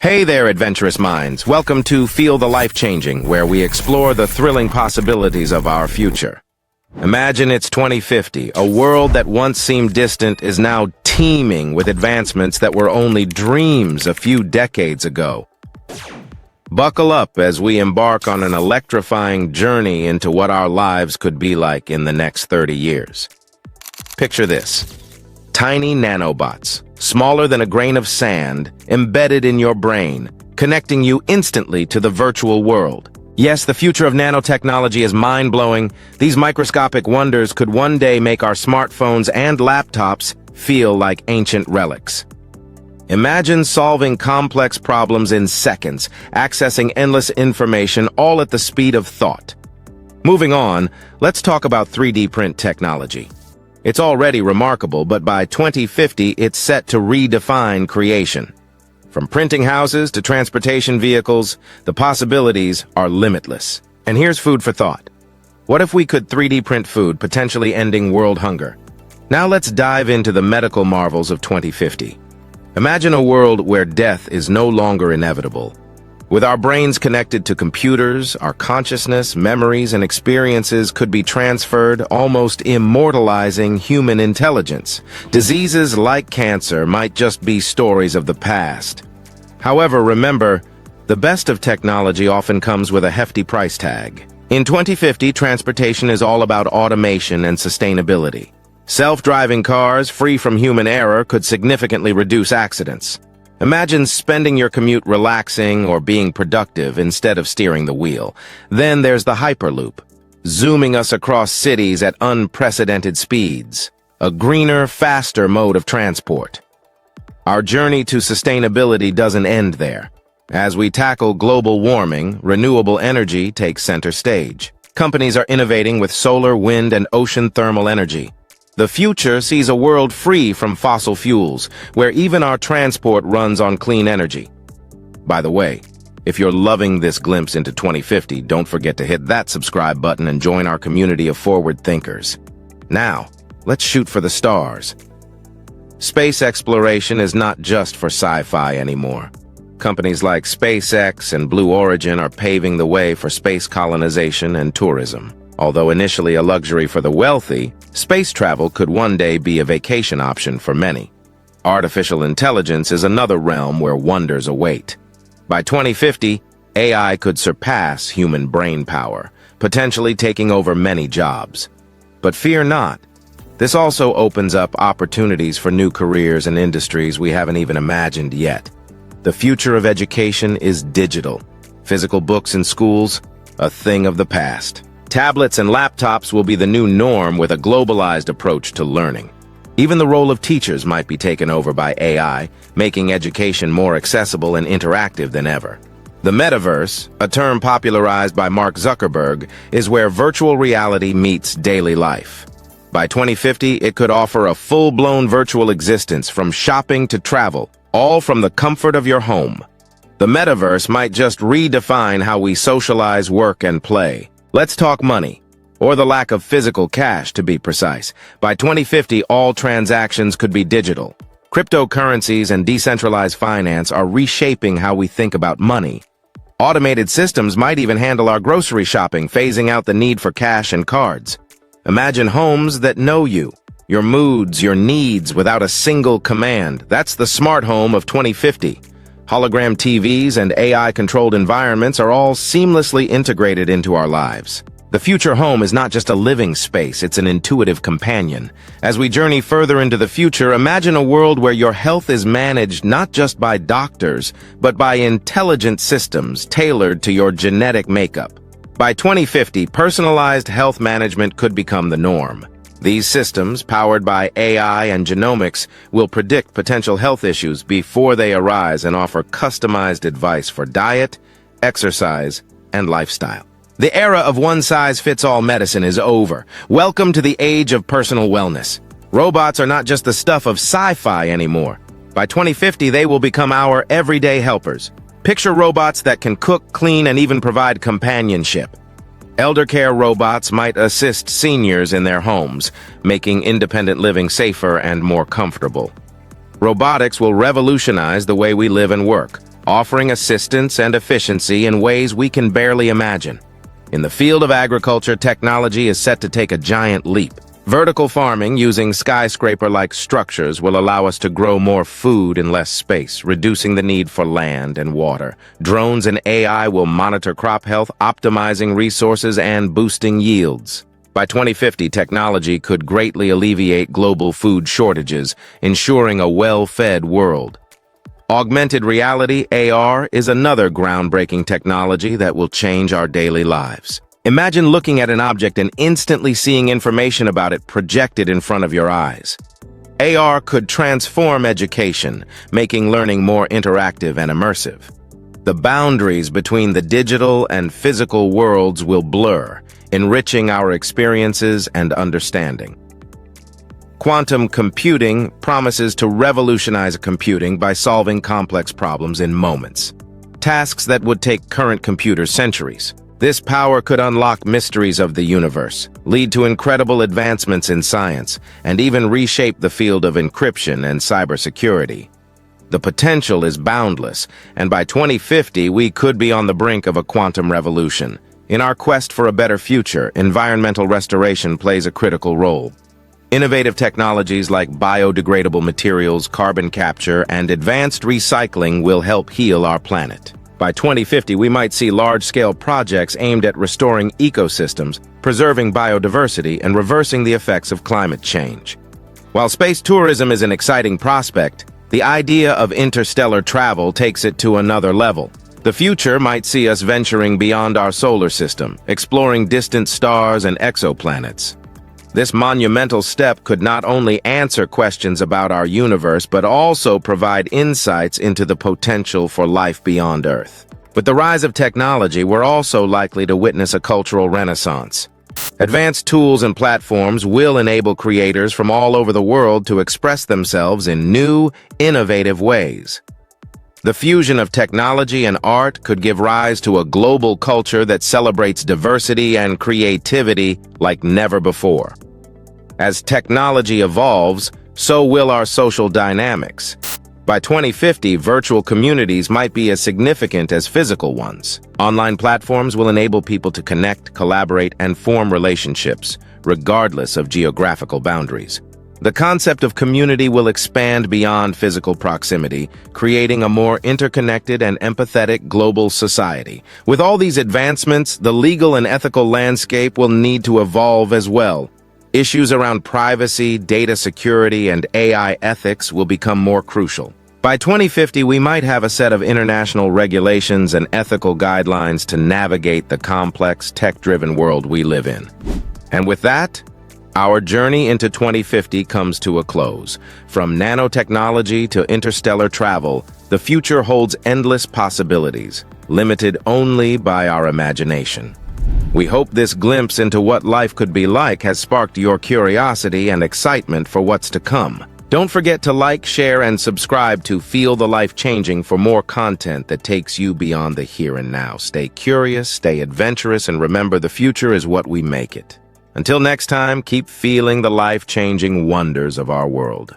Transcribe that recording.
Hey there, adventurous minds. Welcome to Feel the Life-Changing, where we explore the thrilling possibilities of our future. Imagine it's 2050. A world that once seemed distant is now teeming with advancements that were only dreams a few decades ago. Buckle up as we embark on an electrifying journey into what our lives could be like in the next 30 years. Picture this. Tiny nanobots, smaller than a grain of sand, embedded in your brain, connecting you instantly to the virtual world. Yes, the future of nanotechnology is mind-blowing. These microscopic wonders could one day make our smartphones and laptops feel like ancient relics. Imagine solving complex problems in seconds, accessing endless information, all at the speed of thought. Moving on, let's talk about 3D print technology. It's already remarkable, but by 2050, it's set to redefine creation. From printing houses to transportation vehicles, the possibilities are limitless. And here's food for thought. What if we could 3D print food, potentially ending world hunger? Now let's dive into the medical marvels of 2050. Imagine a world where death is no longer inevitable. With our brains connected to computers, our consciousness, memories, and experiences could be transferred, almost immortalizing human intelligence. Diseases like cancer might just be stories of the past. However, remember, the best of technology often comes with a hefty price tag. In 2050, transportation is all about automation and sustainability. Self-driving cars, free from human error, could significantly reduce accidents. Imagine spending your commute relaxing or being productive instead of steering the wheel. Then there's the Hyperloop, zooming us across cities at unprecedented speeds. A greener, faster mode of transport. Our journey to sustainability doesn't end there. As we tackle global warming, renewable energy takes center stage. Companies are innovating with solar, wind, and ocean thermal energy. The future sees a world free from fossil fuels, where even our transport runs on clean energy. By the way, if you're loving this glimpse into 2050, don't forget to hit that subscribe button and join our community of forward thinkers. Now, let's shoot for the stars. Space exploration is not just for sci-fi anymore. Companies like SpaceX and Blue Origin are paving the way for space colonization and tourism. Although initially a luxury for the wealthy, space travel could one day be a vacation option for many. Artificial intelligence is another realm where wonders await. By 2050, AI could surpass human brain power, potentially taking over many jobs. But fear not. This also opens up opportunities for new careers and industries we haven't even imagined yet. The future of education is digital. Physical books in schools, a thing of the past. Tablets and laptops will be the new norm with a globalized approach to learning. Even the role of teachers might be taken over by AI, making education more accessible and interactive than ever. The metaverse, a term popularized by Mark Zuckerberg, is where virtual reality meets daily life. By 2050, it could offer a full-blown virtual existence from shopping to travel, all from the comfort of your home. The metaverse might just redefine how we socialize, work, and play. Let's talk money, or the lack of physical cash to be precise. By 2050, all transactions could be digital. Cryptocurrencies and decentralized finance are reshaping how we think about money. Automated systems might even handle our grocery shopping, phasing out the need for cash and cards. Imagine homes that know you, your moods, your needs without a single command. That's the smart home of 2050. Hologram TVs and AI-controlled environments are all seamlessly integrated into our lives. The future home is not just a living space, it's an intuitive companion. As we journey further into the future, imagine a world where your health is managed not just by doctors, but by intelligent systems tailored to your genetic makeup. By 2050, personalized health management could become the norm. These systems, powered by AI and genomics, will predict potential health issues before they arise and offer customized advice for diet, exercise, and lifestyle. The era of one-size-fits-all medicine is over. Welcome to the age of personal wellness. Robots are not just the stuff of sci-fi anymore. By 2050, they will become our everyday helpers. Picture robots that can cook, clean, and even provide companionship. Elder care robots might assist seniors in their homes, making independent living safer and more comfortable. Robotics will revolutionize the way we live and work. offering assistance and efficiency in ways we can barely imagine. In the field of agriculture, technology is set to take a giant leap. Vertical farming using skyscraper-like structures will allow us to grow more food in less space, reducing the need for land and water. Drones and AI will monitor crop health, optimizing resources and boosting yields. By 2050, technology could greatly alleviate global food shortages, ensuring a well-fed world. Augmented reality, AR, is another groundbreaking technology that will change our daily lives. Imagine looking at an object and instantly seeing information about it projected in front of your eyes. AR could transform education, making learning more interactive and immersive. The boundaries between the digital and physical worlds will blur, enriching our experiences and understanding. Quantum computing promises to revolutionize computing by solving complex problems in moments, tasks that would take current computers centuries. This power could unlock mysteries of the universe, lead to incredible advancements in science, and even reshape the field of encryption and cybersecurity. The potential is boundless, and by 2050, we could be on the brink of a quantum revolution. In our quest for a better future, environmental restoration plays a critical role. Innovative technologies like biodegradable materials, carbon capture, and advanced recycling will help heal our planet. By 2050, we might see large-scale projects aimed at restoring ecosystems, preserving biodiversity, and reversing the effects of climate change. While space tourism is an exciting prospect, the idea of interstellar travel takes it to another level. The future might see us venturing beyond our solar system, exploring distant stars and exoplanets. This monumental step could not only answer questions about our universe, but also provide insights into the potential for life beyond Earth. With the rise of technology, we're also likely to witness a cultural renaissance. Advanced tools and platforms will enable creators from all over the world to express themselves in new, innovative ways. The fusion of technology and art could give rise to a global culture that celebrates diversity and creativity like never before. As technology evolves, so will our social dynamics. By 2050, virtual communities might be as significant as physical ones. Online platforms will enable people to connect, collaborate, and form relationships, regardless of geographical boundaries. The concept of community will expand beyond physical proximity, creating a more interconnected and empathetic global society. With all these advancements, the legal and ethical landscape will need to evolve as well. Issues around privacy, data security, and AI ethics will become more crucial. By 2050, we might have a set of international regulations and ethical guidelines to navigate the complex, tech-driven world we live in. And with that, our journey into 2050 comes to a close. From nanotechnology to interstellar travel, the future holds endless possibilities, limited only by our imagination. We hope this glimpse into what life could be like has sparked your curiosity and excitement for what's to come. Don't forget to like, share, and subscribe to Feel the Life Changing for more content that takes you beyond the here and now. Stay curious, stay adventurous, and remember, the future is what we make it. Until next time, keep feeling the life-changing wonders of our world.